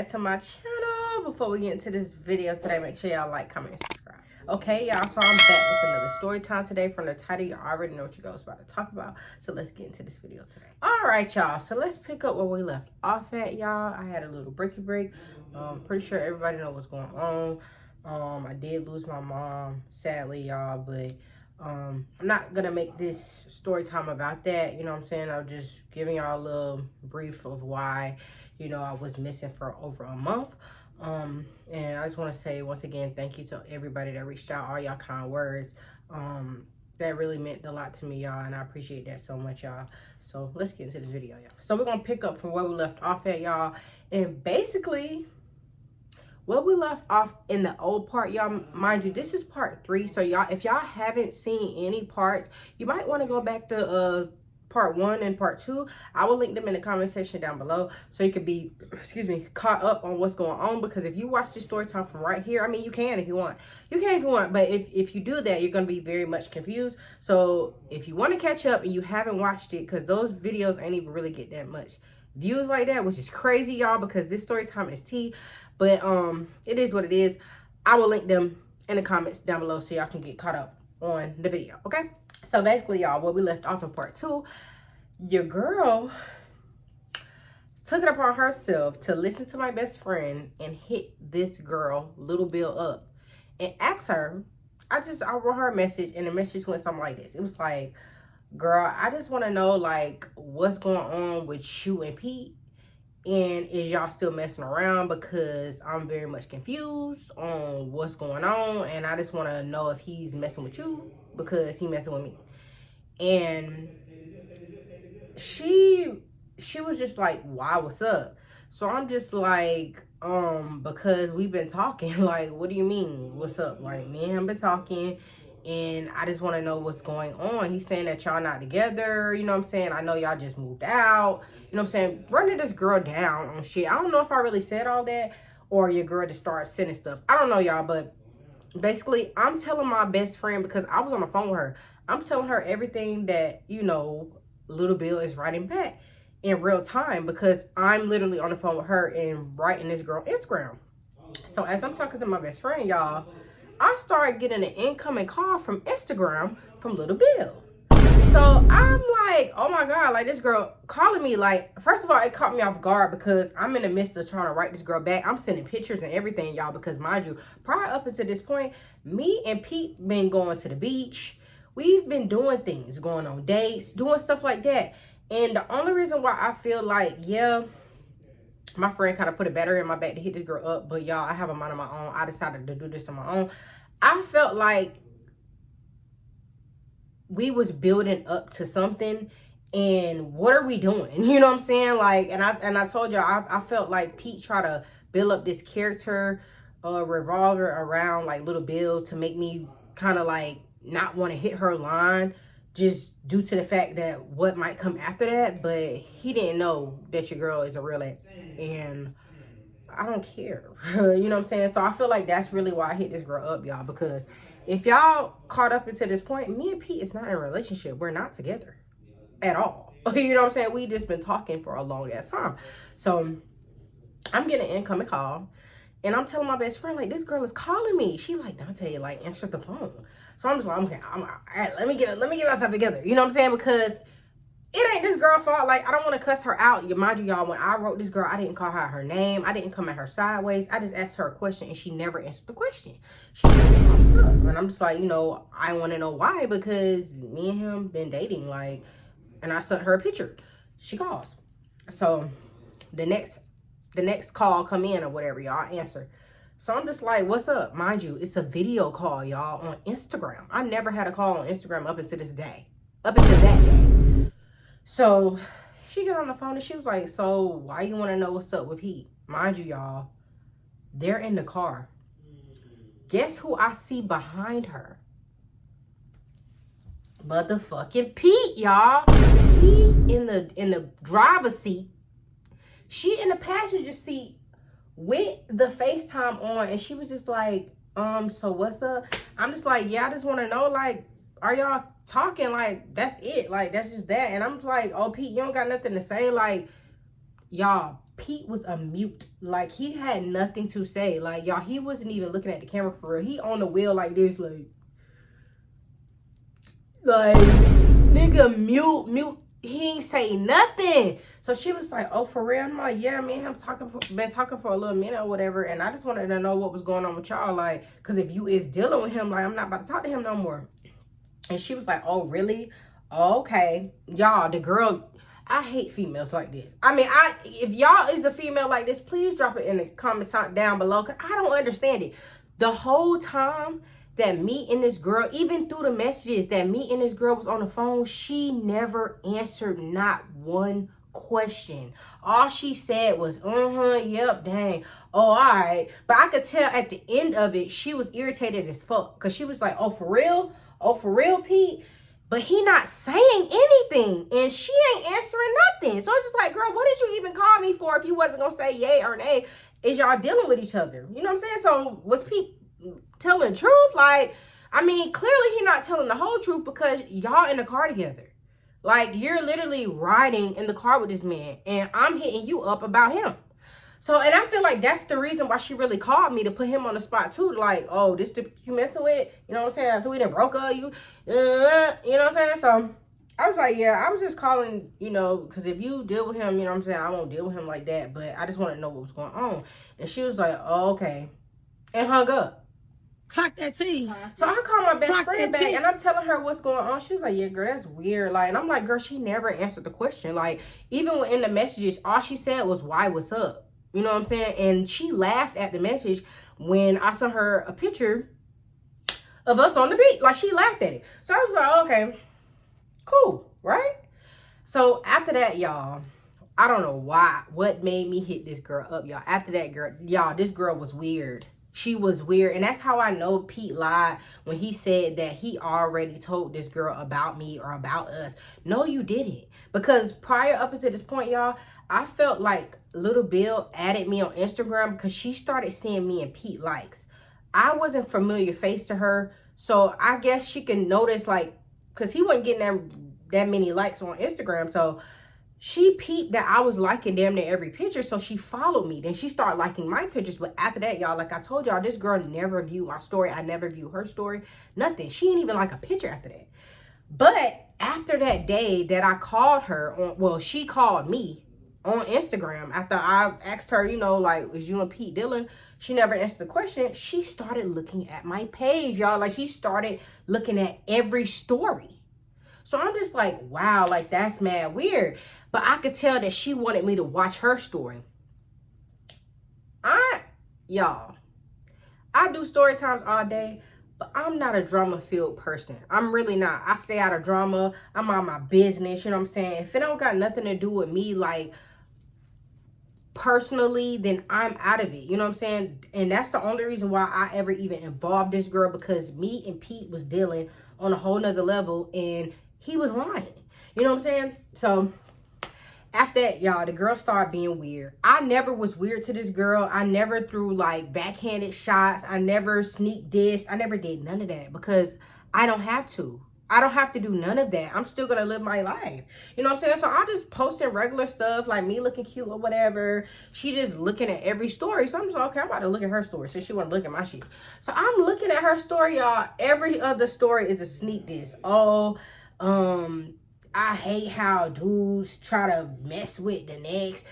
back to my channel. Before we get into this video today, make sure y'all like, comment, and subscribe. Okay, y'all, so I'm back with another story time today. From the title, you already know what you guys about to talk about. So let's get into this video today. All right, y'all, so let's pick up where we left off at, y'all. I had a little breaky break. Pretty sure everybody know what's going on. I did lose my mom, sadly, y'all, but I'm not gonna make this story time about that, you know what I'm saying? I'm just giving y'all a little brief of why, you know, I was missing for over a month. And I just want to say once again, thank you to everybody that reached out, all y'all kind words. That really meant a lot to me, y'all, and I appreciate that so much, y'all. So let's get into this video, y'all. So we're gonna pick up from where we left off at, y'all, and basically where we left off in the old part, y'all, mind you, this is part 3. So y'all, if y'all haven't seen any parts, you might want to go back to part 1 and part 2. I will link them in the comment section down below so you could be, excuse me, caught up on what's going on. Because if you watch this story time from right here, I mean, you can if you want. You can if you want, but if you do that, you're going to be very much confused. So if you want to catch up and you haven't watched it, because those videos ain't even really get that much views like that, which is crazy, y'all, because this story time is tea. But it is what it is. I will link them in the comments down below so y'all can get caught up on the video, okay? So basically, y'all, where we left off in part 2, your girl took it upon herself to listen to my best friend and hit this girl, Little Bill, up and ask her. I wrote her a message, and the message went something like this. It was like, girl, I just want to know, like, what's going on with you and Pete, and is y'all still messing around, because I'm very much confused on what's going on, and I just want to know if he's messing with you because he messing with me. And she was just like, why, what's up? So I'm just like, because we've been talking. Like, what do you mean, what's up? Like, me and him been talking, and I just want to know what's going on. He's saying that y'all not together, you know what I'm saying? I know y'all just moved out, you know what I'm saying? Running this girl down on shit. I don't know if I really said all that, or your girl just started sending stuff. I don't know, y'all, but basically, I'm telling my best friend, because I was on the phone with her, I'm telling her everything that, you know, Little Bill is writing back in real time, because I'm literally on the phone with her and writing this girl Instagram. So as I'm talking to my best friend, y'all, I started getting an incoming call from Instagram from Little Bill. So I'm like, oh my God, like, this girl calling me. Like, first of all, it caught me off guard because I'm in the midst of trying to write this girl back. I'm sending pictures and everything, y'all, because mind you, prior up until this point, me and Pete been going to the beach. We've been doing things, going on dates, doing stuff like that. And the only reason why I feel like, yeah, my friend kind of put a battery in my back to hit this girl up, but y'all, I have a mind of my own. I decided to do this on my own. I felt like we was building up to something, and what are we doing? You know what I'm saying? Like, and I told y'all, I felt like Pete tried to build up this character revolver around like Little Bill to make me kind of like not want to hit her line, just due to the fact that what might come after that. But he didn't know that your girl is a real ex, and I don't care. You know what I'm saying? So I feel like that's really why I hit this girl up, y'all, because if y'all caught up into this point, me and Pete is not in a relationship. We're not together at all. You know what I'm saying? We just been talking for a long ass time. So I'm getting an incoming call, and I'm telling my best friend, like, this girl is calling me. She like, Dante, like, answer the phone. So I'm just like, okay, all right, let me get myself together. You know what I'm saying? Because it ain't this girl's fault. Like, I don't want to cuss her out. Mind you, y'all, when I wrote this girl, I didn't call her name. I didn't come at her sideways. I just asked her a question, and she never answered the question. She said, what's up? And I'm just like, you know, I want to know why, because me and him been dating, like, and I sent her a picture. She calls. So the next call come in or whatever, y'all answer. So I'm just like, what's up? Mind you, it's a video call, y'all, on Instagram. I never had a call on Instagram up until this day. Up until that day. So she got on the phone and she was like, so why you want to know what's up with Pete? Mind you, y'all, they're in the car. Guess who I see behind her? Motherfucking Pete, y'all. He in the driver's seat. She in the passenger seat with the FaceTime on, and she was just like, so what's up? I'm just like, yeah, I just want to know, like, are y'all talking? Like, that's it. Like, that's just that. And I'm just like, oh, Pete, you don't got nothing to say? Like, y'all, Pete was a mute. Like, he had nothing to say. Like, y'all, he wasn't even looking at the camera for real. He on the wheel like this, like, nigga, mute. He ain't say nothing. So she was like, oh, for real? I'm like, yeah, me and him been talking for a little minute or whatever. And I just wanted to know what was going on with y'all. Like, because if you is dealing with him, like, I'm not about to talk to him no more. And she was like, oh, really? Okay. Y'all, the girl, I hate females like this. I mean, if y'all is a female like this, please drop it in the comments down below. Because I don't understand it. The whole time that me and this girl, even through the messages that me and this girl was on the phone, she never answered not one question. All she said was, yep, dang, oh, all right. But I could tell at the end of it, she was irritated as fuck. Because she was like, oh, for real? Oh, for real, Pete? But he not saying anything. And she ain't answering nothing. So it's just like, girl, what did you even call me for if you wasn't going to say yay or nay? Is y'all dealing with each other? You know what I'm saying? So was Pete telling the truth? Like, I mean, clearly he not telling the whole truth because y'all in the car together. Like, you're literally riding in the car with this man and I'm hitting you up about him. So, and I feel like that's the reason why she really called me, to put him on the spot too. Like, oh, this the you messing with? You know what I'm saying? After we done broke up, you know what I'm saying? So I was like, yeah, I was just calling, you know, because if you deal with him, you know what I'm saying, I won't deal with him like that. But I just want to know what was going on. And she was like, oh, okay. And hung up. Clock that T. So I called my best friend back and I'm telling her what's going on. She was like, yeah, girl, that's weird. Like, and I'm like, girl, she never answered the question. Like, even when in the messages, all she said was, why, what's up? You know what I'm saying? And she laughed at the message when I sent her a picture of us on the beach. Like, she laughed at it. So I was like, okay, cool, right? So after that, y'all, I don't know what made me hit this girl up, y'all. After that, girl, y'all, this girl was weird. She was weird. And that's how I know Pete lied when he said that he already told this girl about me or about us. No, you didn't. Because prior up until this point, y'all, I felt like Little Bill added me on Instagram because she started seeing me and Pete likes. I wasn't familiar face to her. So I guess she can notice, like, because he wasn't getting that many likes on Instagram. So she peeped that I was liking damn near every picture, so she followed me. Then she started liking my pictures. But after that, y'all, like I told y'all, this girl never viewed my story. I never viewed her story. Nothing. She didn't even like a picture after that. But after that day that I called her, she called me on Instagram. After I asked her, you know, like, is you and Pete dealing? She never answered the question. She started looking at my page, y'all. Like, she started looking at every story. So I'm just like, wow, like, that's mad weird. But I could tell that she wanted me to watch her story. Y'all, I do story times all day, but I'm not a drama-filled person. I'm really not. I stay out of drama. I'm on my business, you know what I'm saying? If it don't got nothing to do with me, like, personally, then I'm out of it, you know what I'm saying? And that's the only reason why I ever even involved this girl, because me and Pete was dealing on a whole nother level, and he was lying. You know what I'm saying? So after that, y'all, the girl started being weird. I never was weird to this girl. I never threw, like, backhanded shots. I never sneak dissed. I never did none of that because I don't have to. I don't have to do none of that. I'm still going to live my life. You know what I'm saying? So I just posting regular stuff, like me looking cute or whatever. She just looking at every story. So I'm just like, okay, I'm about to look at her story since she want to look at my shit. So I'm looking at her story, y'all. Every other story is a sneak diss. Oh, I hate how dudes try to mess with the next.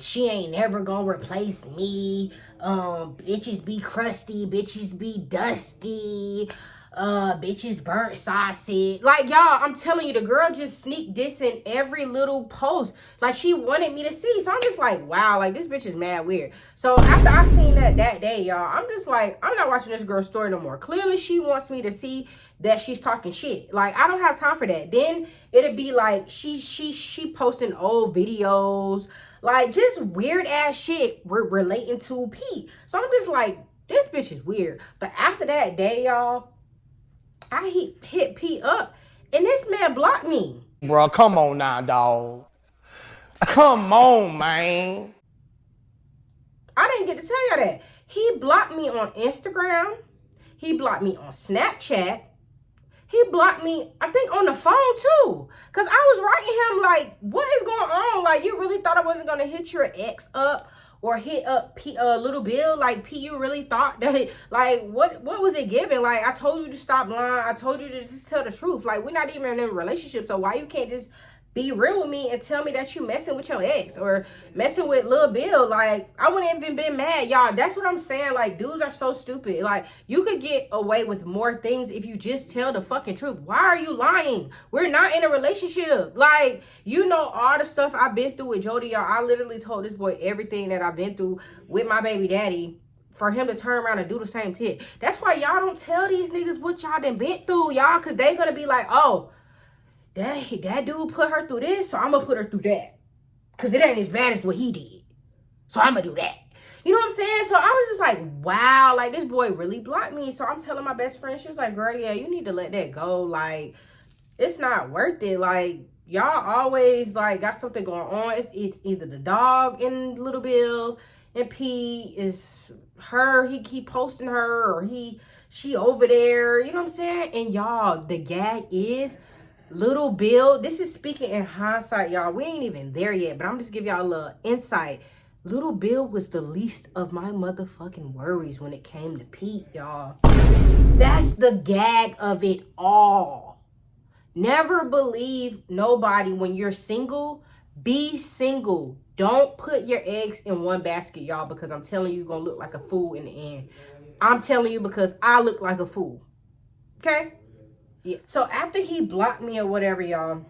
She ain't never gonna replace me. Bitches be crusty. Bitches be dusty. Bitches burnt sausage. Like, y'all, I'm telling you, the girl just sneak dissing every little post. Like, she wanted me to see. So I'm just like, wow, like, this bitch is mad weird. So after I seen that day, y'all, I'm just like, I'm not watching this girl's story no more. Clearly, she wants me to see that she's talking shit. Like, I don't have time for that. Then it'd be like, she posting old videos, like, just weird ass shit relating to Pete. So I'm just like, this bitch is weird. But after that day, y'all, I hit Pete up, and this man blocked me. Bro, come on now, dog. Come on, man. I didn't get to tell y'all that. He blocked me on Instagram. He blocked me on Snapchat. He blocked me, I think, on the phone too. Cause I was writing him like, what is going on? Like, you really thought I wasn't gonna hit your ex up or hit up Little Bill? Like, P, you really thought that it, like, what was it giving? Like, I told you to stop lying. I told you to just tell the truth. Like, we're not even in a relationship, so why you can't just be real with me and tell me that you messing with your ex or messing with Lil Bill? Like, I wouldn't even been mad, y'all. That's what I'm saying. Like, dudes are so stupid. Like, you could get away with more things if you just tell the fucking truth. Why are you lying? We're not in a relationship. Like, you know all the stuff I've been through with Jody, y'all. I literally told this boy everything that I've been through with my baby daddy for him to turn around and do the same shit. That's why y'all don't tell these niggas what y'all done been through, y'all, because they gonna be like, oh, that dude put her through this, so I'm gonna put her through that. Because it ain't as bad as what he did. So I'm gonna do that. You know what I'm saying? So I was just like, wow, like, this boy really blocked me. So I'm telling my best friend, she was like, girl, yeah, you need to let that go. Like, it's not worth it. Like, y'all always, like, got something going on. It's either the dog and Little Bill, and P is her. He keep posting her, or she over there. You know what I'm saying? And y'all, the gag is Little Bill, this is speaking in hindsight, y'all. We ain't even there yet, but I'm just giving y'all a little insight. Little Bill was the least of my motherfucking worries when it came to Pete, y'all. That's the gag of it all. Never believe nobody when you're single. Be single. Don't put your eggs in one basket, y'all, because I'm telling you, you're going to look like a fool in the end. I'm telling you because I look like a fool. Okay? Yeah. So after he blocked me or whatever, y'all,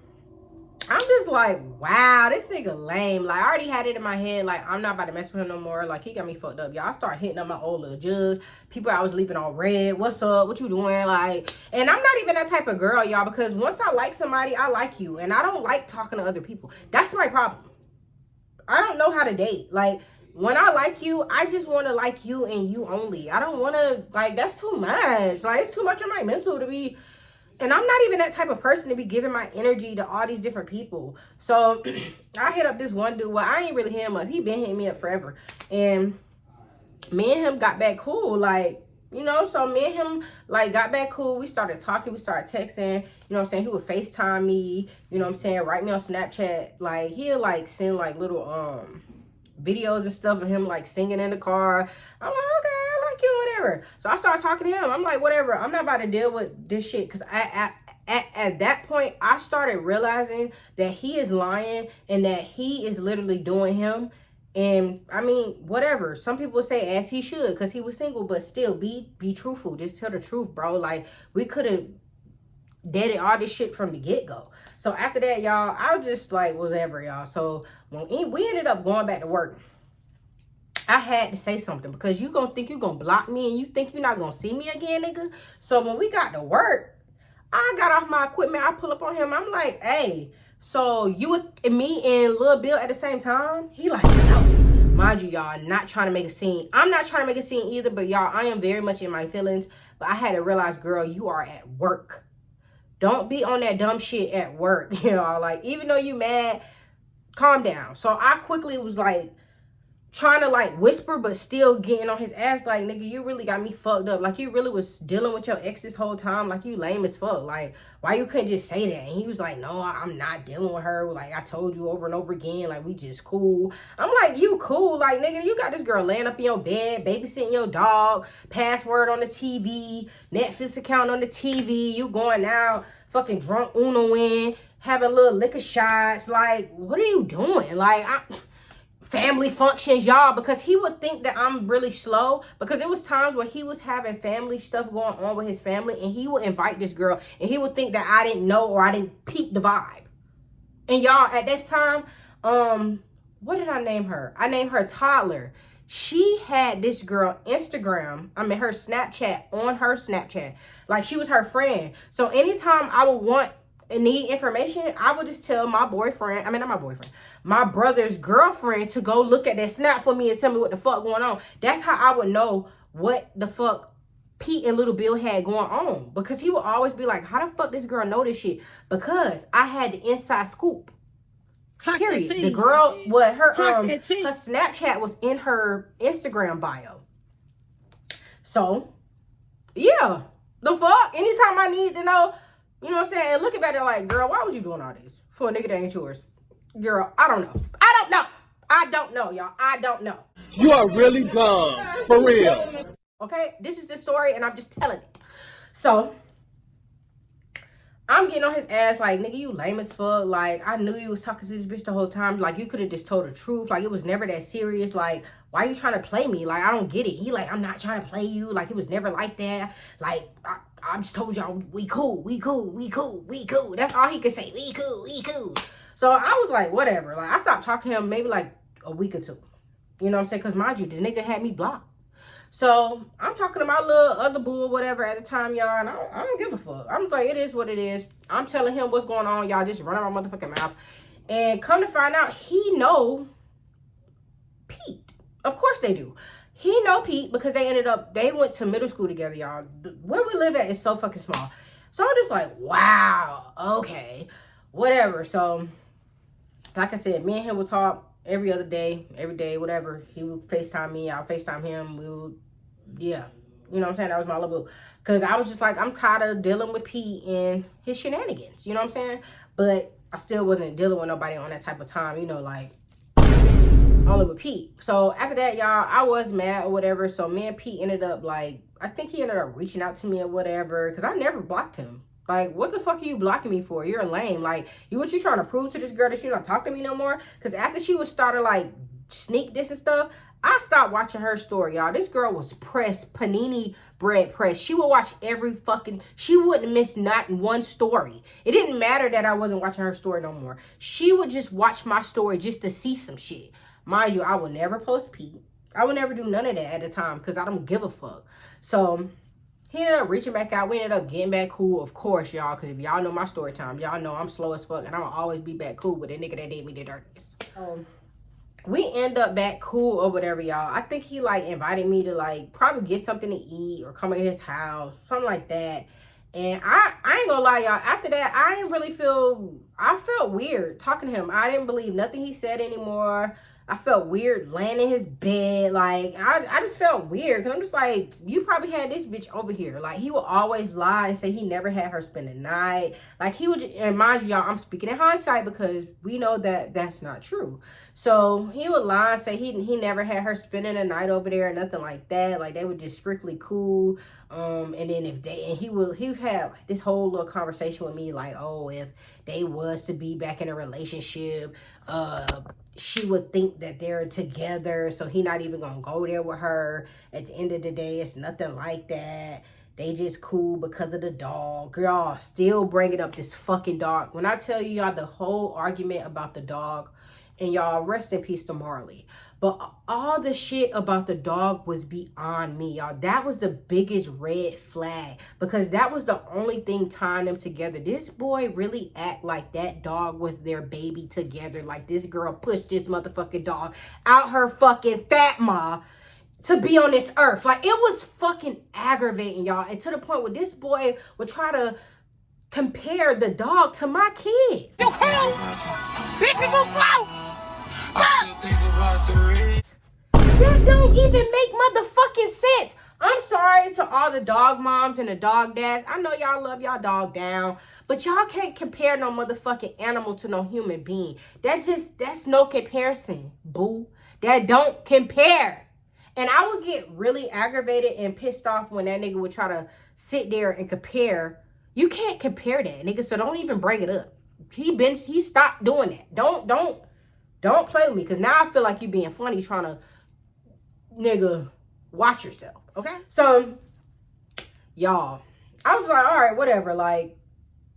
I'm just like, wow, this nigga lame. Like, I already had it in my head, like, I'm not about to mess with him no more. Like, he got me fucked up, y'all. I start hitting up my old little judge. People I was leaving on red. What's up? What you doing? Like, and I'm not even that type of girl, y'all, because once I like somebody, I like you. And I don't like talking to other people. That's my problem. I don't know how to date. Like, when I like you, I just want to like you and you only. I don't want to, like, that's too much. Like, it's too much of my mental to be. And I'm not even that type of person to be giving my energy to all these different people. So I hit up this one dude. Well, I ain't really hit him up. He been hitting me up forever. And me and him got back cool. Like, you know, so me and him, like, got back cool. We started talking. We started texting. You know what I'm saying? He would FaceTime me. You know what I'm saying? Write me on Snapchat. Like, he'll, like, send, like, little, videos and stuff of him, like, singing in the car. I'm like, okay, I like you, whatever. So I started talking to him. I'm like, whatever, I'm not about to deal with this shit. Because at that point, I started realizing that he is lying and that he is literally doing him. And I mean, whatever, some people say as he should because he was single, but still be truthful. Just tell the truth, bro. Like, we could have deaded all this shit from the get-go. So after that, y'all, I just like whatever, y'all. So when we ended up going back to work, I had to say something because you gonna think you gonna block me and you think you're not gonna see me again, nigga. So when we got to work, I got off my equipment. I pull up on him. I'm like, hey, so you was me and Lil Bill at the same time? He like, no. Mind you, y'all, not trying to make a scene. I'm not trying to make a scene either, but y'all, I am very much in my feelings. But I had to realize, girl, you are at work. Don't be on that dumb shit at work, you know, like, even though you mad, calm down. So I quickly was like, trying to like whisper, but still getting on his ass, like, nigga, you really got me fucked up. Like, you really was dealing with your ex this whole time. Like, you lame as fuck. Like, why you couldn't just say that? And he was like, no, I'm not dealing with her. Like, I told you over and over again, like, we just cool. I'm like, you cool? Like, nigga, you got this girl laying up in your bed, babysitting your dog, password on the TV, Netflix account on the TV, you going out, fucking drunk Unoing, having little liquor shots. Like, what are you doing? Like, family functions, y'all, because he would think that I'm really slow, because there was times where he was having family stuff going on with his family, and he would invite this girl, and he would think that I didn't know or I didn't peep the vibe. And y'all, at this time, what did I name her? I named her Toddler. She had this girl Instagram, her Snapchat on her Snapchat. Like, she was her friend. So anytime I would want and need information, I would just tell my boyfriend, not my boyfriend, my brother's girlfriend to go look at that snap for me and tell me what the fuck going on. That's how I would know what the fuck Pete and Little Bill had going on. Because he would always be like, how the fuck this girl know this shit? Because I had the inside scoop. Period. The girl, her Snapchat was in her Instagram bio. So, yeah. The fuck? Anytime I need to know You know what I'm saying? And looking back at it like, girl, why was you doing all this for a nigga that ain't yours? Girl, I don't know. I don't know, y'all. I don't know. You are really dumb. For real. Okay? This is the story, and I'm just telling it. So, I'm getting on his ass like, nigga, you lame as fuck. Like, I knew you was talking to this bitch the whole time. Like, you could have just told the truth. Like, it was never that serious. Like, why you trying to play me? Like, I don't get it. He like, I'm not trying to play you. Like, it was never like that. Like, I just told y'all, we cool. That's all he could say. We cool. So, I was like, whatever. Like, I stopped talking to him maybe like a week or two. You know what I'm saying? Because, mind you, the nigga had me blocked. So, I'm talking to my little other boo or whatever at the time, y'all, and I don't give a fuck. I'm just like, it is what it is. I'm telling him what's going on, y'all. Just run out my motherfucking mouth. And come to find out, he know Pete. Of course they do. He know Pete because they went to middle school together, y'all. Where we live at is so fucking small. So, I'm just like, wow, okay, whatever. So, like I said, me and him would talk every other day, every day, whatever. He would FaceTime me, I'll FaceTime him. We would, yeah. You know what I'm saying? That was my little boo. Because I was just like, I'm tired of dealing with Pete and his shenanigans. You know what I'm saying? But I still wasn't dealing with nobody on that type of time. You know, like, only with Pete. So, after that, y'all, I was mad or whatever. So, me and Pete ended up, like, I think he ended up reaching out to me or whatever. Because I never blocked him. Like, what the fuck are you blocking me for? You're lame. Like, what you trying to prove to this girl that you not talking to me no more? Because after she was started, like, sneak this and stuff, I stopped watching her story, y'all. This girl was pressed, panini bread pressed. She would watch every fucking, she wouldn't miss not one story. It didn't matter that I wasn't watching her story no more. She would just watch my story just to see some shit. Mind you, I would never post Pete. I would never do none of that at the time because I don't give a fuck. So, he ended up reaching back out. We ended up getting back cool, of course, y'all. Because if y'all know my story time, y'all know I'm slow as fuck. And I'll always be back cool with a nigga that did me the dirtiest. We end up back cool or whatever, y'all. I think he, like, invited me to, like, probably get something to eat or come to his house. Something like that. And I ain't gonna lie, y'all. After that, I felt weird talking to him. I didn't believe nothing he said anymore. I felt weird laying in his bed. Like, I just felt weird. Because I'm just like, you probably had this bitch over here. Like, he would always lie and say he never had her spend the night. Like, he would, and mind you, y'all, I'm speaking in hindsight because we know that that's not true. So, he would lie and say he never had her spending the night over there or nothing like that. Like, they were just strictly cool. And then he would have this whole little conversation with me. Like, oh, if they was to be back in a relationship, she would think that they're together, so he not even gonna go there with her. At the end of the day, it's nothing like that. They just cool because of the dog. Y'all still bringing up this fucking dog. When I tell you, y'all, the whole argument about the dog, and y'all, rest in peace to Marley. But all the shit about the dog was beyond me, y'all. That was the biggest red flag. Because that was the only thing tying them together. This boy really act like that dog was their baby together. Like, this girl pushed this motherfucking dog out her fucking fat maw to be on this earth. Like, it was fucking aggravating, y'all. And to the point where this boy would try to compare the dog to my kids. You cool? Bitches will float. That don't even make motherfucking sense. I'm sorry to all the dog moms and the dog dads. I know y'all love y'all dog down, but y'all can't compare no motherfucking animal to no human being. That's no comparison, boo. That don't compare. And I would get really aggravated and pissed off when that nigga would try to sit there and compare. You can't compare that, nigga, so don't even bring it up. He stopped doing that. Don't play with me, because now I feel like you being funny trying to, nigga, watch yourself, okay? So, y'all, I was like, all right, whatever, like,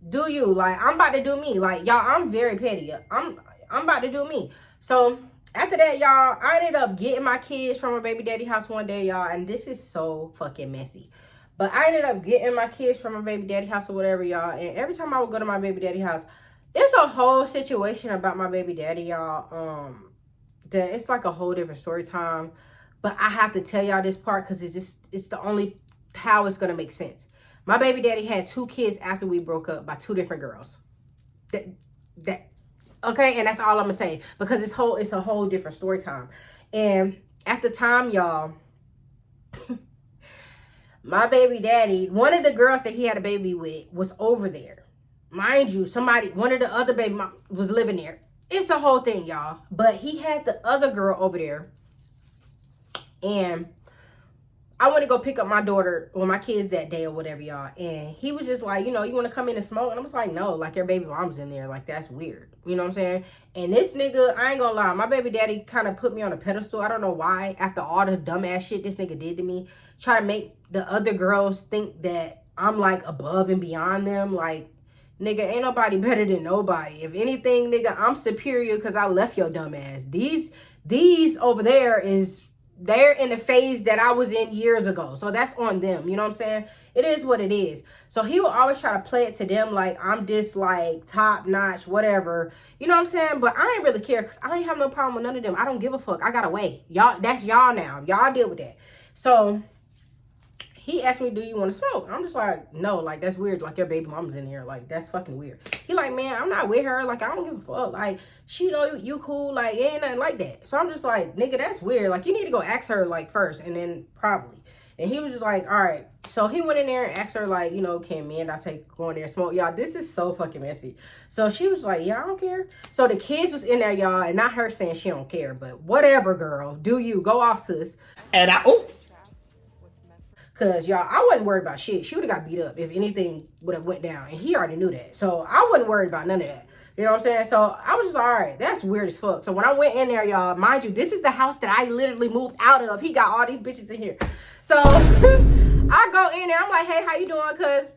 do you. Like, I'm about to do me. Like, y'all, I'm very petty. I'm about to do me. So, after that, y'all, I ended up getting my kids from my baby daddy house one day, y'all, and this is so fucking messy. But I ended up getting my kids from my baby daddy house or whatever, y'all, and every time I would go to my baby daddy house, it's a whole situation about my baby daddy, y'all. That it's like a whole different story time. But I have to tell y'all this part because it's the only how it's gonna make sense. My baby daddy had 2 kids after we broke up by 2 different girls. Okay, and that's all I'm gonna say because it's a whole different story time. And at the time, y'all, my baby daddy, one of the girls that he had a baby with was over there. mind you, one of the other baby mom was living there. It's a whole thing, y'all. But he had the other girl over there. And I went to go pick up my daughter or my kids that day or whatever, y'all. And he was just like, you know, you want to come in and smoke? And I was like, no, like your baby mom's in there. Like, that's weird. You know what I'm saying? And this nigga, I ain't gonna lie, my baby daddy kind of put me on a pedestal. I don't know why. After all the dumbass shit this nigga did to me, try to make the other girls think that I'm like above and beyond them. Like, nigga, ain't nobody better than nobody. If anything, nigga, I'm superior because I left your dumb ass. These over there they're in the phase that I was in years ago. So that's on them. You know what I'm saying? It is what it is. So he will always try to play it to them like I'm just like top notch, whatever. You know what I'm saying? But I ain't really care because I ain't have no problem with none of them. I don't give a fuck. I got away. Y'all, that's y'all now. Y'all deal with that. So he asked me, do you want to smoke? I'm just like, no, like, that's weird. Like, your baby mama's in here. Like, that's fucking weird. He like, man, I'm not with her. Like, I don't give a fuck. Like, she know you cool. Like, it ain't nothing like that. So I'm just like, nigga, that's weird. Like, you need to go ask her, like, first. And then probably. And he was just like, all right. So he went in there and asked her, like, you know, can me and I go in there and smoke? Y'all, this is so fucking messy. So she was like, yeah, I don't care. So the kids was in there, y'all. And not her saying she don't care. But whatever, girl. Do you. Go off, sis. And Because, y'all, I wasn't worried about shit. She would have got beat up if anything would have went down. And he already knew that. So, I wasn't worried about none of that. You know what I'm saying? So, I was just like, all right, that's weird as fuck. So, when I went in there, y'all, mind you, this is the house that I literally moved out of. He got all these bitches in here. So, I go in there. I'm like, hey, how you doing? Because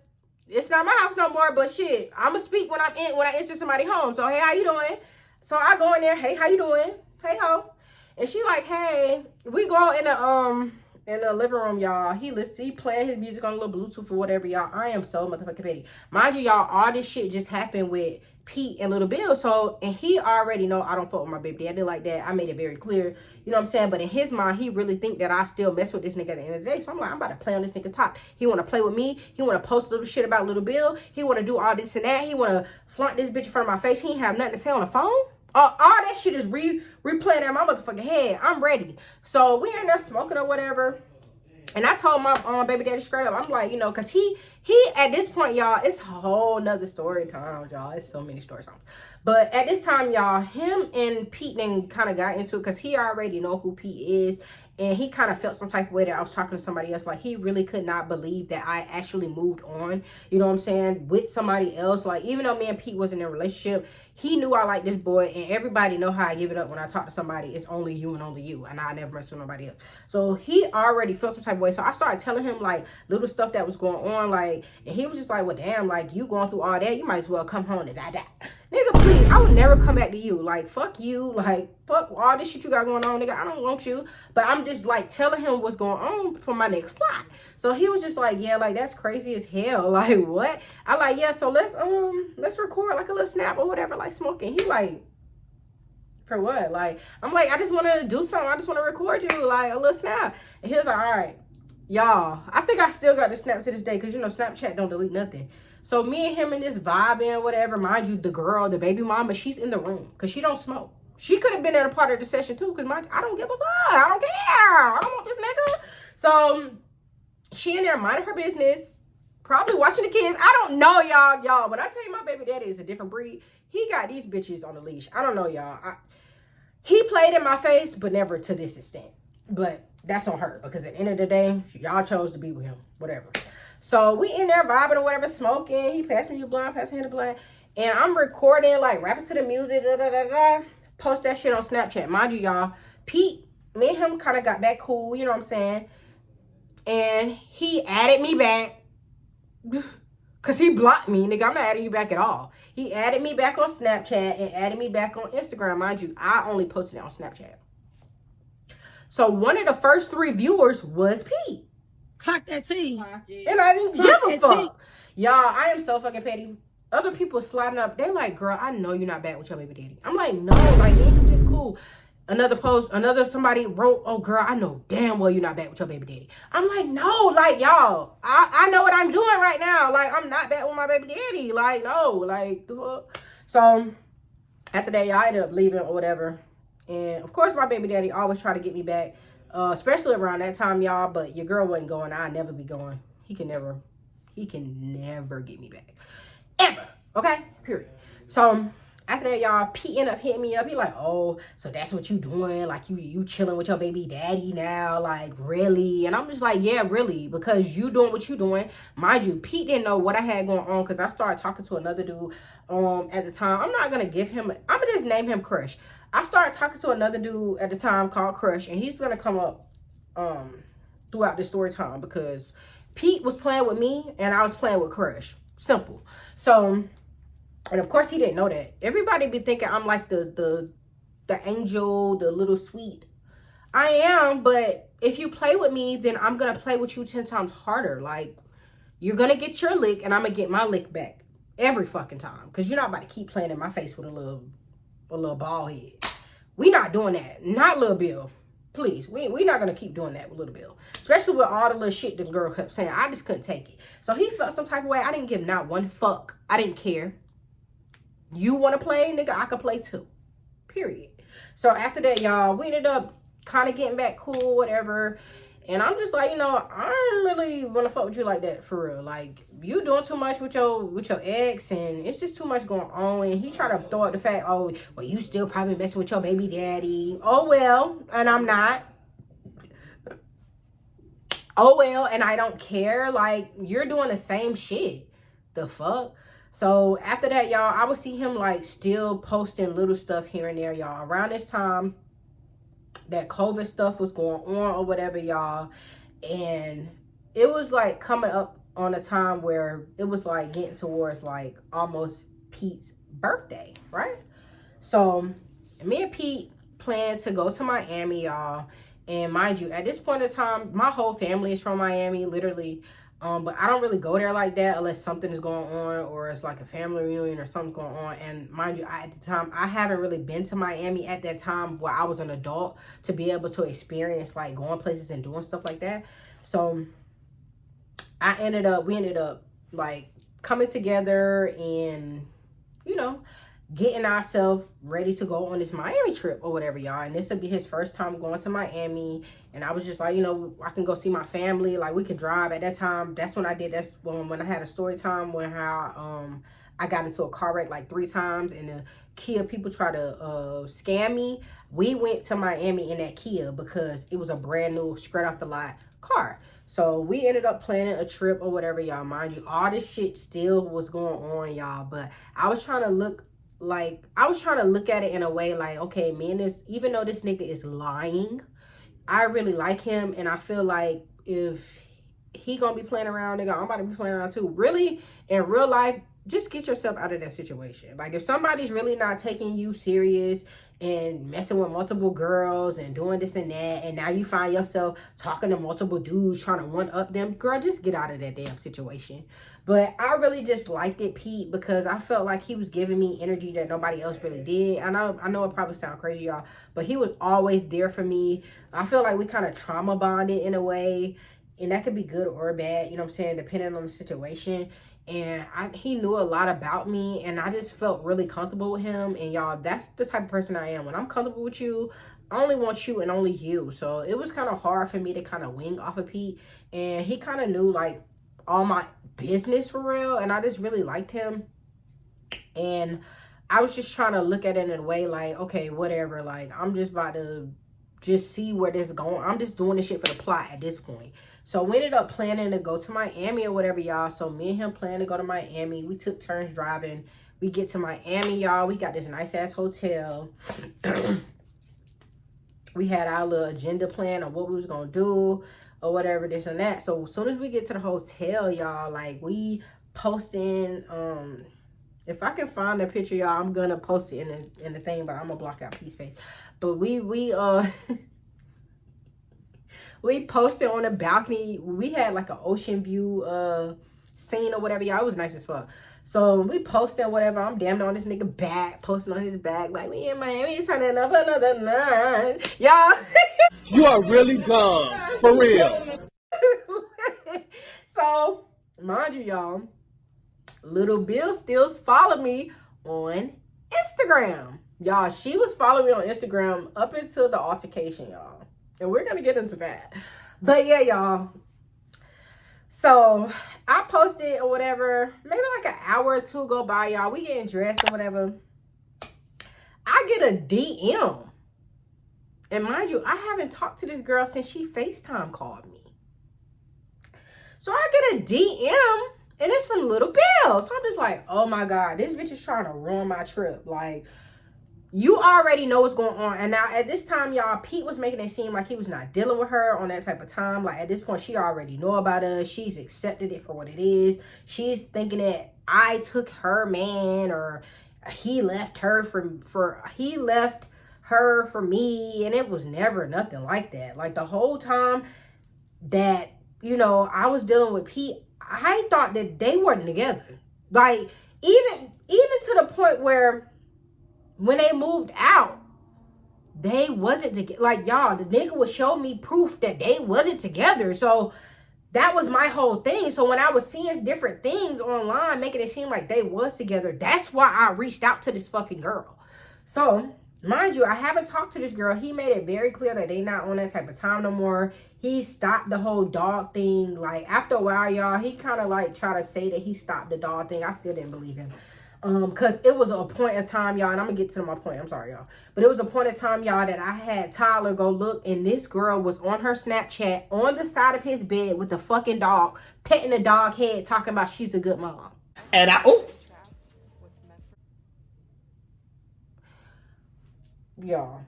it's not my house no more. But, shit, I'm going to speak when I enter somebody's home. So, hey, how you doing? So, I go in there. Hey, how you doing? Hey, ho. And she like, hey, we go in the living room, y'all. He playing his music on a little Bluetooth or whatever, y'all. I am so motherfucking petty. Mind you, y'all, all this shit just happened with Pete and Little Bill. So, and he already know I don't fuck with my baby daddy like that. I made it very clear. You know what I'm saying? But in his mind, he really think that I still mess with this nigga at the end of the day. So I'm like, I'm about to play on this nigga top. He want to play with me. He want to post little shit about Little Bill. He want to do all this and that. He want to flaunt this bitch in front of my face. He ain't have nothing to say on the phone. All that shit is replaying in my motherfucking head. I'm ready. So we in there smoking or whatever. And I told my baby daddy straight up, I'm like, you know, because he at this point, y'all, it's a whole nother story time, y'all. It's so many story times. But at this time, y'all, him and Pete then kind of got into it because he already know who Pete is. And he kind of felt some type of way that I was talking to somebody else. Like, he really could not believe that I actually moved on, you know what I'm saying, with somebody else. Like, even though me and Pete wasn't in a relationship, he knew I liked this boy. And everybody know how I give it up when I talk to somebody. It's only you and only you. And I never mess with nobody else. So, he already felt some type of way. So, I started telling him, like, little stuff that was going on. Like, and he was just like, well, damn, like, you going through all that, you might as well come home and die. Nigga, please, I would never come back to you. Like, fuck you. Like, fuck all this shit you got going on, nigga. I don't want you. But I'm just, like, telling him what's going on for my next plot. So he was just like, yeah, like, that's crazy as hell. Like, what? I like, yeah, so let's record, like, a little snap or whatever, like, smoking. He like, for what? Like, I'm like, I just want to do something. I just want to record you, like, a little snap. And he was like, all right, y'all. I think I still got the snap to this day because, you know, Snapchat don't delete nothing. So me and him in this vibing or whatever, mind you, the girl, the baby mama, she's in the room because she don't smoke. She could have been in a part of the session too because I don't give a fuck. I don't care. I don't want this nigga. So she in there minding her business, probably watching the kids. I don't know, y'all. When I tell you my baby daddy is a different breed, he got these bitches on the leash. I don't know, y'all. He played in my face, but never to this extent. But that's on her because at the end of the day, y'all chose to be with him. Whatever. So we in there vibing or whatever, smoking. He passing me the blunt, passing him the blunt. And I'm recording, like, rapping to the music, post that shit on Snapchat. Mind you, y'all, Pete, me and him kind of got back cool, you know what I'm saying? And he added me back. Because he blocked me, nigga. I'm not adding you back at all. He added me back on Snapchat and added me back on Instagram. Mind you, I only posted it on Snapchat. So one of the first 3 viewers was Pete. Clock that T. And I didn't give a fuck. Y'all, I am so fucking petty. Other people sliding up, they like, girl, I know you're not bad with your baby daddy. I'm like, no, like, I'm just cool. Another post, somebody wrote, oh, girl, I know damn well you're not bad with your baby daddy. I'm like, no, like, y'all, I know what I'm doing right now. Like, I'm not bad with my baby daddy. Like, no, like, the fuck. So, after that, y'all ended up leaving or whatever. And, of course, my baby daddy always try to get me back. Especially around that time, y'all, but your girl wasn't going. I'd never be going. He can never get me back. Ever. Okay, period. So after that, y'all, Pete ended up hitting me up. He like, oh, so that's what you doing? Like, you chilling with your baby daddy now? Like, really? And I'm just like, yeah, really, because you doing what you doing. Mind you, Pete didn't know what I had going on because I started talking to another dude at the time. I'm not gonna give him, I'm gonna just name him Crush. I started talking to another dude at the time called Crush, and he's gonna come up throughout this story time because Pete was playing with me and I was playing with Crush. Simple. So, and of course he didn't know that. Everybody be thinking I'm like the angel, the little sweet. I am, but if you play with me, then I'm gonna play with you 10 times harder. Like, you're gonna get your lick and I'm gonna get my lick back every fucking time. Cause you're not about to keep playing in my face with a little ball head. We not doing that. Not Lil Bill. Please, we not gonna keep doing that with Lil Bill. Especially with all the little shit the girl kept saying. I just couldn't take it. So he felt some type of way. I didn't give not one fuck. I didn't care. You want to play, nigga, I can play too. Period. So after that, y'all, we ended up kind of getting back cool, whatever. And I'm just like, you know, I don't really want to fuck with you like that, for real. Like, you doing too much with your ex, and it's just too much going on. And he tried to throw out the fact, oh, well, you still probably messing with your baby daddy. Oh, well, and I'm not. Oh, well, and I don't care. Like, you're doing the same shit. The fuck? So after that, y'all, I would see him like still posting little stuff here and there, y'all. Around this time that COVID stuff was going on or whatever, y'all. And it was like coming up on a time where it was like getting towards like almost Pete's birthday, right? So me and Pete planned to go to Miami, y'all. And mind you, at this point in time, my whole family is from Miami, literally. But I don't really go there like that unless something is going on or it's like a family reunion or something's going on. And mind you, at the time, I haven't really been to Miami at that time where I was an adult to be able to experience like going places and doing stuff like that. So we ended up like coming together and, you know, getting ourselves ready to go on this Miami trip or whatever, y'all. And this would be his first time going to Miami. And I was just like, you know, I can go see my family. Like, we could drive. At that time, that's when I did. That's when I had a story time when how I got into a car wreck like 3 times. And the Kia people tried to scam me. We went to Miami in that Kia because it was a brand new, straight off the lot car. So we ended up planning a trip or whatever, y'all. Mind you, all this shit still was going on, y'all. But I was trying to look at it in a way like, okay, me and this, even though this nigga is lying, I really like him. And I feel like if he gonna be playing around, nigga, I'm about to be playing around too. Really, in real life, just get yourself out of that situation. Like, if somebody's really not taking you serious and messing with multiple girls and doing this and that, and now you find yourself talking to multiple dudes trying to one up them, girl, just get out of that damn situation. But I really just liked it, Pete, because I felt like he was giving me energy that nobody else really did. I know it probably sounds crazy, y'all, but he was always there for me. I feel like we kind of trauma bonded in a way, and that could be good or bad, you know what I'm saying, depending on the situation. And he knew a lot about me, and I just felt really comfortable with him. And y'all, that's the type of person I am. When I'm comfortable with you, I only want you and only you. So it was kind of hard for me to kind of wing off of Pete, and he kind of knew like all my business for real, and I just really liked him. And I was just trying to look at it in a way like, okay, whatever, like, I'm just about to just see where this is going. I'm just doing this shit for the plot at this point. So we ended up planning to go to Miami or whatever, y'all. So me and him planned to go to Miami. We took turns driving. We get to Miami, y'all. We got this nice ass hotel. We had our little agenda plan on what we was gonna do or whatever, this and that. So as soon as we get to the hotel, y'all, like, we posting, if I can find the picture, y'all, I'm gonna post it in the thing, but I'm gonna block out Pete's face. But we we posted on the balcony. We had like an ocean view scene or whatever, y'all. It was nice as fuck. So we posting whatever. I'm damn on this nigga back, posting on his back like, we in Miami turning up another night, y'all. You are really dumb, for real. So mind you, y'all, Little Bill still followed me on Instagram. Y'all, she was following me on Instagram up until the altercation, y'all. And we're going to get into that. But yeah, y'all. So I posted or whatever, maybe like an hour or two go by, y'all. We getting dressed or whatever. I get a DM. And mind you, I haven't talked to this girl since she FaceTime called me. So I get a DM and it's from Little Bill. So I'm just like, oh my God, this bitch is trying to ruin my trip. Like, you already know what's going on. And now at this time, y'all, Pete was making it seem like he was not dealing with her on that type of time. Like, at this point, she already know about us. She's accepted it for what it is. She's thinking that I took her man, or he left her he left her for me. And it was never nothing like that. Like, the whole time that, you know, I was dealing with Pete, I thought that they weren't together. Like, even to the point where when they moved out, they wasn't together. Like, y'all, the nigga would show me proof that they wasn't together. So that was my whole thing. So when I was seeing different things online making it seem like they was together, that's why I reached out to this fucking girl. So mind you, I haven't talked to this girl. He made it very clear that they not on that type of time no more. He stopped the whole dog thing. Like, after a while, y'all, he kind of like tried to say that he stopped the dog thing. I still didn't believe him. Because it was a point in time, y'all, and I'm going to get to my point. I'm sorry, y'all. But it was a point in time, y'all, that I had Tyler go look, and this girl was on her Snapchat on the side of his bed with the fucking dog, petting the dog head, talking about she's a good mom. And Y'all.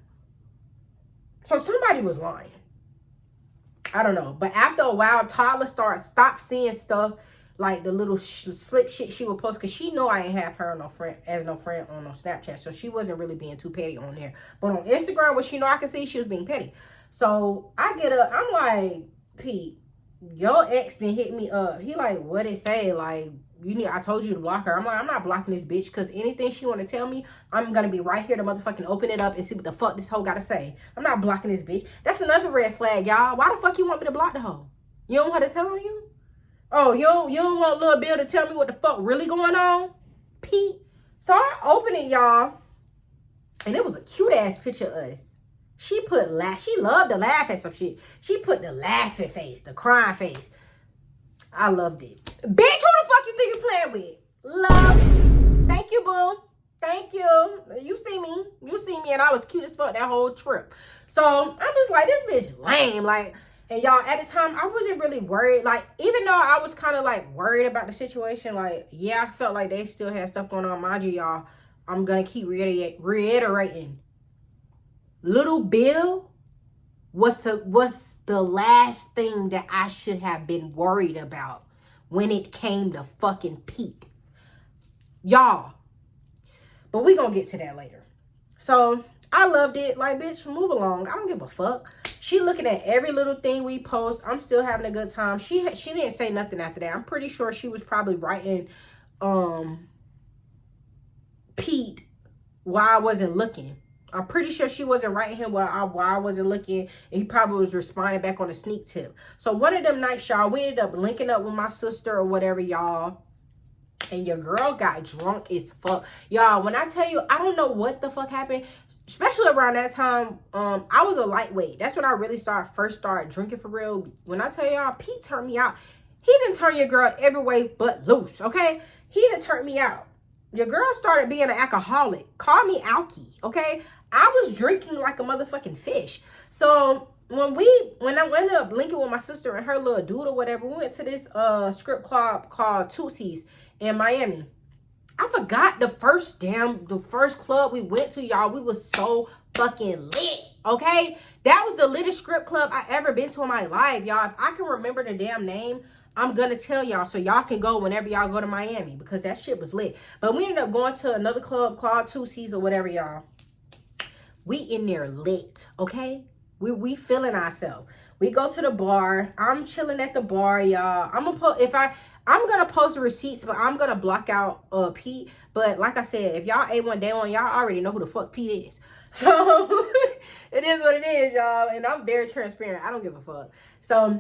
So somebody was lying. I don't know. But after a while, Tyler stopped seeing stuff like the little slick shit she would post, because she know I ain't have her as no friend on no Snapchat, so she wasn't really being too petty on there. But on Instagram, what she know I can see, she was being petty. So I get up, I'm like, Pete, your ex didn't hit me up. He like, what it say? Like, I told you to block her. I'm like, I'm not blocking this bitch, because anything she want to tell me, I'm gonna be right here to motherfucking open it up and see what the fuck this hoe gotta say. I'm not blocking this bitch. That's another red flag, y'all. Why the fuck you want me to block the hoe? You don't want her to tell you? Oh, you don't want Lil Bill to tell me what the fuck really going on, Pete? So I opened it, y'all, and it was a cute ass picture of us. She loved to laugh at some shit. She put the laughing face, the crying face. I loved it. Bitch, who the fuck you think you playing with? Love. Thank you, boo. Thank you. You see me, and I was cute as fuck that whole trip. So I'm just like, this bitch lame, like. And y'all, at the time, I wasn't really worried. Like, even though I was kind of like worried about the situation, like, yeah, I felt like they still had stuff going on. Mind you, y'all, I'm gonna keep reiterating. Little Bill was the last thing that I should have been worried about when it came to fucking Pete, y'all. But we gonna get to that later. So I loved it. Like, bitch, move along. I don't give a fuck. She looking at every little thing we post. I'm still having a good time. She didn't say nothing after that. I'm pretty sure she was probably writing Pete while I wasn't looking. I'm pretty sure she wasn't writing him while I wasn't looking. And he probably was responding back on a sneak tip. So one of them nights, y'all, we ended up linking up with my sister or whatever, y'all. And your girl got drunk as fuck. Y'all, when I tell you, I don't know what the fuck happened. Especially around that time, I was a lightweight. That's when I really first started drinking for real. When I tell y'all, Pete turned me out. He didn't turn your girl every way but loose, okay? He didn't turn me out. Your girl started being an alcoholic. Call me Alky, okay? I was drinking like a motherfucking fish. So when I ended up linking with my sister and her little dude or whatever, we went to this strip club called Tootsie's in Miami. I forgot the first club we went to, y'all. We was so fucking lit, okay? That was the littest strip club I ever been to in my life, y'all. If I can remember the damn name, I'm gonna tell y'all so y'all can go whenever y'all go to Miami, because that shit was lit. But we ended up going to another club called Tootsie's or whatever, y'all. We in there lit, okay? We feeling ourselves. We go to the bar. I'm chilling at the bar, y'all. I'm gonna post the receipts, but I'm gonna block out Pete. But like I said, if y'all A1 day one, y'all already know who the fuck Pete is. So it is what it is, y'all. And I'm very transparent. I don't give a fuck. So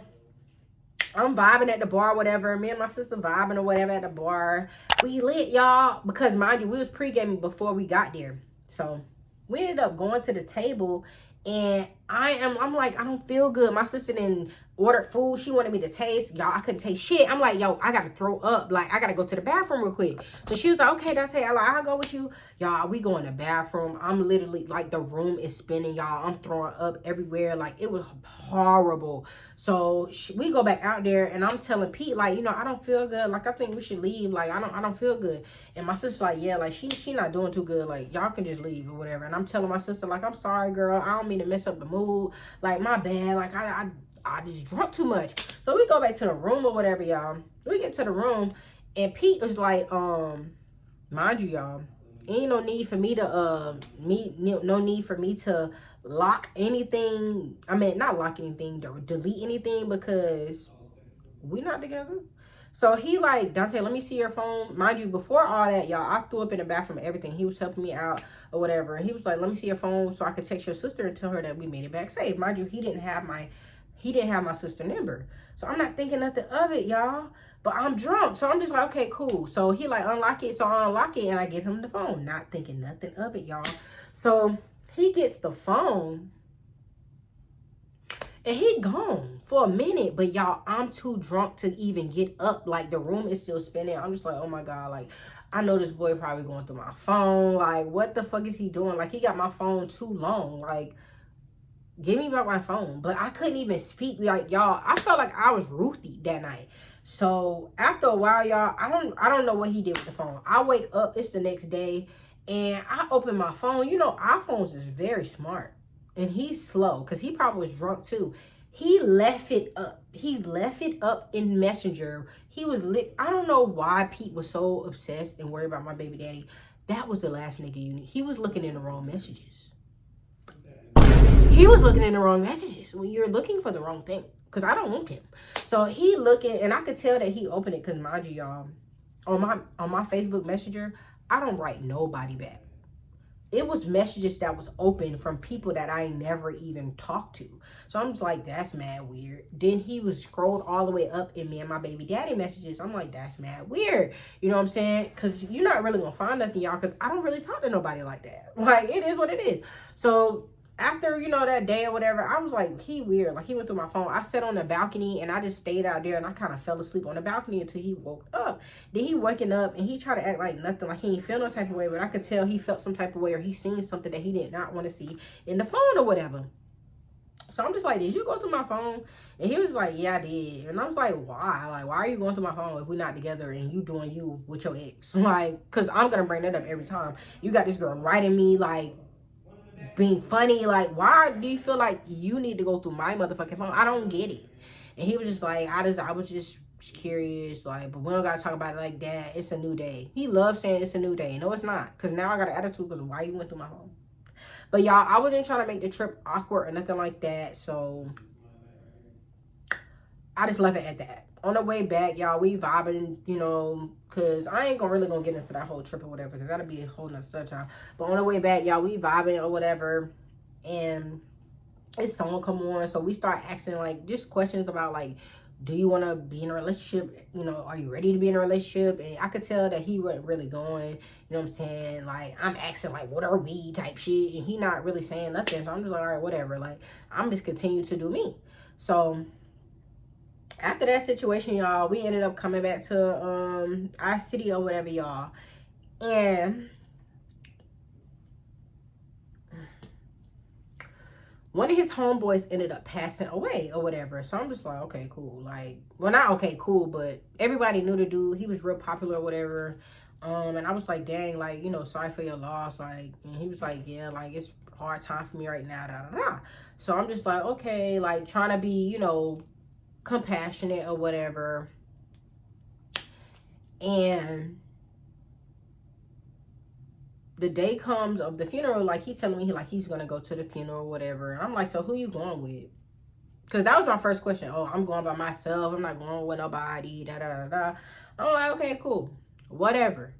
I'm vibing at the bar, whatever. Me and my sister vibing or whatever at the bar. We lit, y'all. Because mind you, we was pre-gaming before we got there. So we ended up going to the table. And I'm like, I don't feel good. My sister then ordered food. She wanted me to taste. Y'all, I couldn't taste shit. I'm like, yo, I gotta throw up. Like, I gotta go to the bathroom real quick. So she was like, okay, Dante, I'll go with you. Y'all, we go in the bathroom. I'm literally, like, the room is spinning, y'all. I'm throwing up everywhere. Like, it was horrible. So we go back out there, and I'm telling Pete, like, you know, I don't feel good. Like, I think we should leave. Like, I don't feel good. And my sister's like, yeah, like, she not doing too good. Like, y'all can just leave or whatever. And I'm telling my sister, like, I'm sorry, girl. I don't mean to mess up the mood. Like, my bad. Like, I just drunk too much. So we go back to the room or whatever, y'all. We get to the room, and Pete was like, mind you, y'all, ain't no need for me to no need for me to lock anything. I mean, not lock anything, delete anything, because we not together. So he like, Dante, let me see your phone. Mind you, before all that, y'all, I threw up in the bathroom and everything. He was helping me out or whatever. And he was like, let me see your phone so I could text your sister and tell her that we made it back safe. Mind you, he didn't have my sister's number. So I'm not thinking nothing of it, y'all. But I'm drunk. So I'm just like, okay, cool. So he like, unlock it. So I unlock it and I give him the phone. Not thinking nothing of it, y'all. So he gets the phone. And he gone for a minute. But y'all, I'm too drunk to even get up. Like, the room is still spinning. I'm just like, oh my God. Like, I know this boy probably going through my phone. Like, what the fuck is he doing? Like, he got my phone too long. Like, give me back my phone. But I couldn't even speak. Like, y'all, I felt like I was Ruthie that night. So after a while, y'all, I don't know what he did with the phone. I wake up, it's the next day, and I open my phone. You know, iPhones is very smart. And he's slow, because he probably was drunk too. He left it up. He left it up in Messenger. He was lit. I don't know why Pete was so obsessed and worried about my baby daddy. That was the last nigga you need. He was looking in the wrong messages. He was looking in the wrong messages when you're looking for the wrong thing. Because I don't want him. So he looking, and I could tell that he opened it, because mind you, y'all, on my Facebook Messenger, I don't write nobody back. It was messages that was open from people that I never even talked to. So I'm just like, that's mad weird. Then he was scrolled all the way up in me and my baby daddy messages. I'm like, that's mad weird. You know what I'm saying? Because you're not really going to find nothing, y'all, because I don't really talk to nobody like that. Like, it is what it is. So after, you know, that day or whatever, I was like, he weird. Like, he went through my phone. I sat on the balcony, and I just stayed out there, and I kind of fell asleep on the balcony until he woke up. Then he waking up, and he tried to act like nothing, like he didn't feel no type of way, but I could tell he felt some type of way, or he seen something that he did not want to see in the phone or whatever. So I'm just like, did you go through my phone? And he was like, yeah, I did. And I was like, why? Like, why are you going through my phone if we're not together and you doing you with your ex? Like, because I'm going to bring that up every time. You got this girl writing me, like, being funny. Like, why do you feel like you need to go through my motherfucking phone? I don't get it. And he was just like, I was just curious, like, but we don't gotta talk about it like that. It's a new day. He loves saying it's a new day. No, it's not, because now I got an attitude because why you went through my phone. But y'all, I wasn't trying to make the trip awkward or nothing like that, so I just left it at that. On the way back, y'all, we vibing, you know, because I ain't really gonna get into that whole trip or whatever, because that'll be a whole nother stuff, y'all. But on the way back, y'all, we vibing or whatever, and this song come on, so we start asking, like, just questions about, like, do you want to be in a relationship? You know, are you ready to be in a relationship? And I could tell that he wasn't really going, you know what I'm saying? Like, I'm asking, like, what are we type shit, and he not really saying nothing. So I'm just like, all right, whatever. Like, I'm just continue to do me. So after that situation, y'all, we ended up coming back to our city or whatever, y'all. And one of his homeboys ended up passing away or whatever. So I'm just like, okay, cool. Like, well, not okay, cool, but everybody knew the dude. He was real popular or whatever. And I was like, dang, like, you know, sorry for your loss. Like, and he was like, yeah, like, it's a hard time for me right now, da, da, da. So I'm just like, okay, like, trying to be, you know, compassionate or whatever. And the day comes of the funeral, like, he telling me he's gonna go to the funeral or whatever. And I'm like, so who you going with? Because that was my first question. Oh, I'm going by myself. I'm not going with nobody. Da da da da. I'm like, okay, cool, whatever,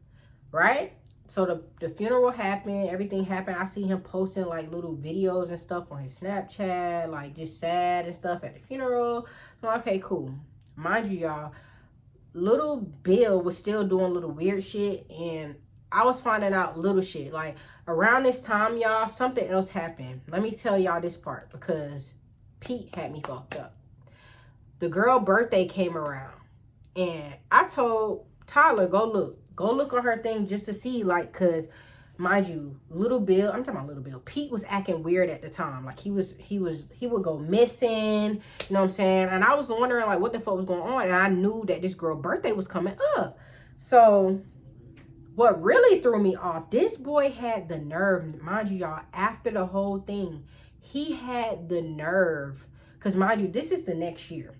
right? So the funeral happened. Everything happened. I see him posting, like, little videos and stuff on his Snapchat, like, just sad and stuff at the funeral. So, okay, cool. Mind you, y'all, little Bill was still doing little weird shit, and I was finding out little shit. Like, around this time, y'all, something else happened. Let me tell y'all this part, because Pete had me fucked up. The girl birthday came around, and I told Tyler, go look on her thing just to see, like, because mind you, Little Bill, I'm talking about Little Bill, Pete was acting weird at the time. Like, he would go missing, you know what I'm saying? And I was wondering, like, what the fuck was going on? And I knew that this girl's birthday was coming up. So what really threw me off, this boy had the nerve, mind you, y'all, after the whole thing, he had the nerve, because mind you, this is the next year.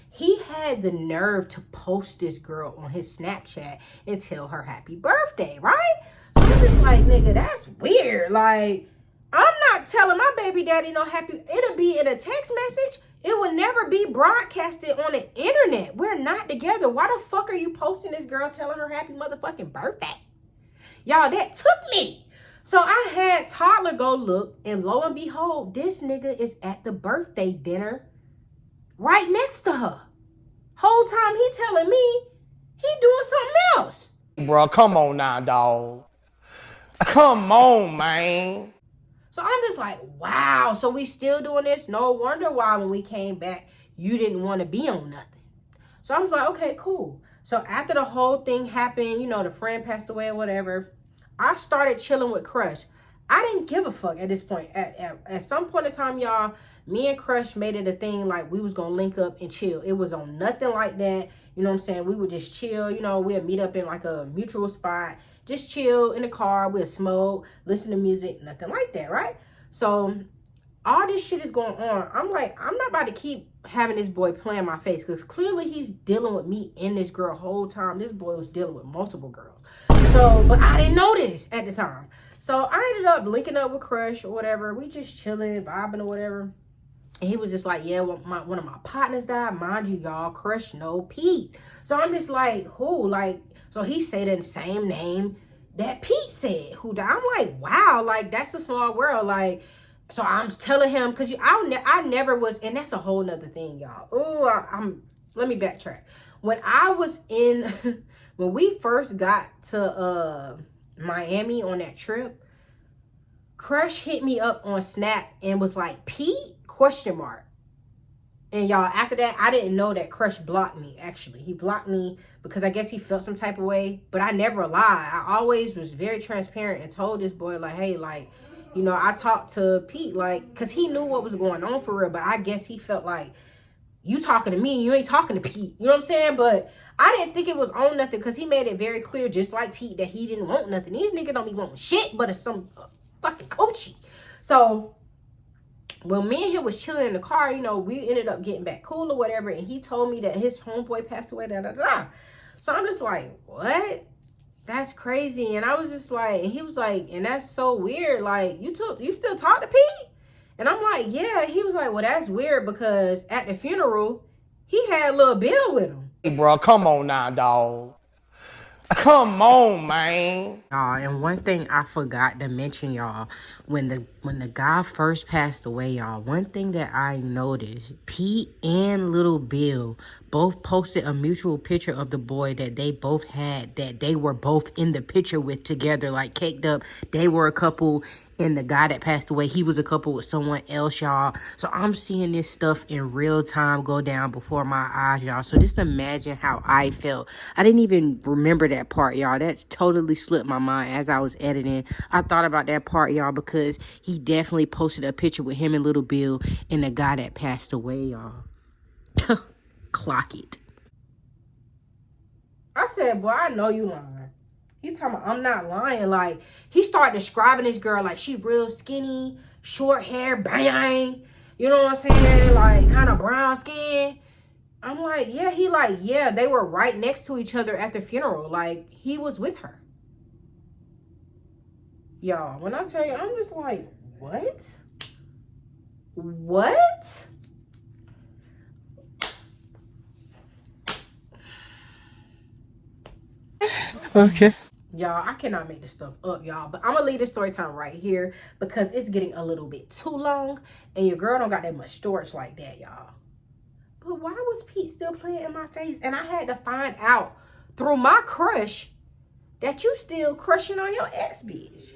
He had the nerve to post this girl on his Snapchat and tell her happy birthday, right? So I'm just like, nigga, that's weird. Like, I'm not telling my baby daddy no happy. It'll be in a text message. It will never be broadcasted on the internet. We're not together. Why the fuck are you posting this girl telling her happy motherfucking birthday? Y'all, that took me. So I had Toddler go look, and lo and behold, this nigga is at the birthday dinner right next to her. Whole time he telling me he doing something else. Bro, come on now, dog. Come on, man. So I'm just like, wow. So we still doing this? No wonder why when we came back, you didn't want to be on nothing. So I was like, okay, cool. So after the whole thing happened, you know, the friend passed away or whatever, I started chilling with Crush. I didn't give a fuck at this point. At some point in time, y'all, me and Crush made it a thing like we was going to link up and chill. It was on nothing like that. You know what I'm saying? We would just chill. You know, we'll meet up in like a mutual spot. Just chill in the car. We'll smoke, listen to music, nothing like that, right? So all this shit is going on. I'm like, I'm not about to keep having this boy play in my face, because clearly he's dealing with me and this girl whole time. This boy was dealing with multiple girls. So, but I didn't know this at the time. So I ended up linking up with Crush or whatever. We just chilling, vibing or whatever. And he was just like, yeah, well, one of my partners died. Mind you, y'all, Crush know Pete. So I'm just like, who? Like, so he said the same name that Pete said, who died. I'm like, wow, like, that's a small world. Like, so I'm telling him, because I never was, and that's a whole nother thing, y'all. Oh, let me backtrack. When I was in, when we first got to Miami on that trip, Crush hit me up on Snap and was like, Pete? ? And y'all, after that, I didn't know that Crush blocked me, actually. He blocked me because I guess he felt some type of way, but I never lied. I always was very transparent and told this boy, like, hey, like, you know, I talked to Pete, like, because he knew what was going on for real, but I guess he felt like, you talking to me, you ain't talking to Pete. You know what I'm saying? But I didn't think it was on nothing, because he made it very clear, just like Pete, that he didn't want nothing. These niggas don't be wanting shit, but it's some fucking coochie. So when me and him was chilling in the car, you know, we ended up getting back cool or whatever, and he told me that his homeboy passed away, So I'm just like, what? That's crazy. And I was just like, and he was like, and that's so weird. Like, you still talk to Pete? And I'm like, yeah. He was like, well, that's weird, because at the funeral, he had Lil Bill with him. Hey, bro, come on now, dog. Come on, man. Y'all, and one thing I forgot to mention, y'all, when the guy first passed away, y'all, one thing that I noticed, Pete and Little Bill both posted a mutual picture of the boy that they both had, that they were both in the picture with together, like caked up. They were a couple, and the guy that passed away, he was a couple with someone else, y'all. So I'm seeing this stuff in real time go down before my eyes, y'all. So just imagine how I felt. I didn't even remember that part, y'all. That's totally slipped my mind as I was editing. I thought about that part, y'all, because he definitely posted a picture with him and Little Bill and the guy that passed away, y'all. Clock it. I said, boy, I know you lying. He talking about, I'm not lying. Like, he started describing this girl like she real skinny, short hair, bang. You know what I'm saying? Like, kind of brown skin. I'm like, yeah. He like, yeah, they were right next to each other at the funeral. Like, he was with her. Y'all, when I tell you, I'm just like, what? What? Okay. Y'all, I cannot make this stuff up, y'all. But I'm going to leave this story time right here, because it's getting a little bit too long. And your girl don't got that much storage like that, y'all. But why was Pete still playing in my face? And I had to find out through my Crush that you still crushing on your ex bitch.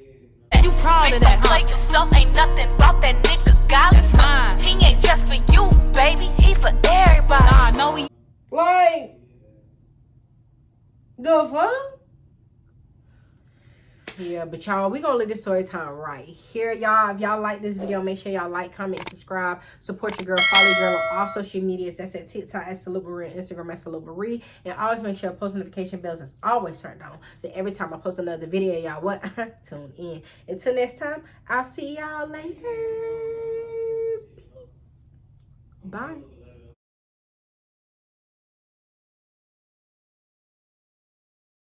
You proud of that, huh? Play yourself, ain't nothing about that nigga got. That's mine. He ain't just for you, baby. He for everybody. Nah, no, he. Like, the fuck? Yeah, but y'all, we gonna leave this story time right here, y'all. If y'all like this video, make sure y'all like, comment, subscribe, support your girl, follow your girl on all social medias. That's at TikTok at Salubari, Instagram at Salubari, and always make sure post notification bells is always turned on. So every time I post another video, y'all what? Tune in. Until next time, I'll see y'all later. Peace. Bye.